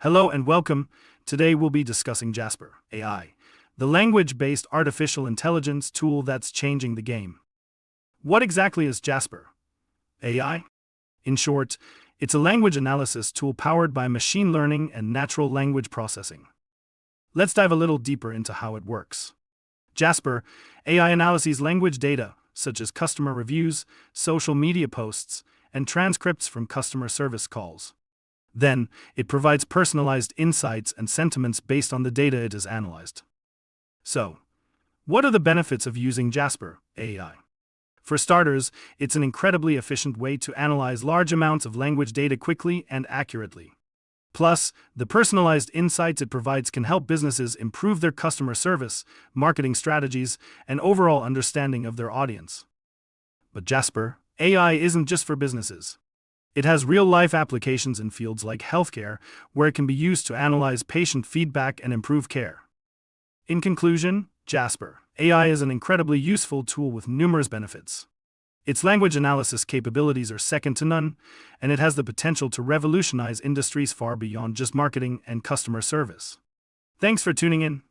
Hello and welcome. Today we'll be discussing Jasper.AI, the language-based artificial intelligence tool that's changing the game. What exactly is Jasper.AI? In short, it's a language analysis tool powered by machine learning and natural language processing. Let's dive a little deeper into how it works. Jasper.AI analyzes language data, such as customer reviews, social media posts, and transcripts from customer service calls. Then, it provides personalized insights and sentiments based on the data it has analyzed. So, what are the benefits of using Jasper.AI? For starters, it's an incredibly efficient way to analyze large amounts of language data quickly and accurately. Plus, the personalized insights it provides can help businesses improve their customer service, marketing strategies, and overall understanding of their audience. But Jasper.AI isn't just for businesses. It has real-life applications in fields like healthcare, where it can be used to analyze patient feedback and improve care. In conclusion, Jasper.AI is an incredibly useful tool with numerous benefits. Its language analysis capabilities are second to none, and it has the potential to revolutionize industries far beyond just marketing and customer service. Thanks for tuning in.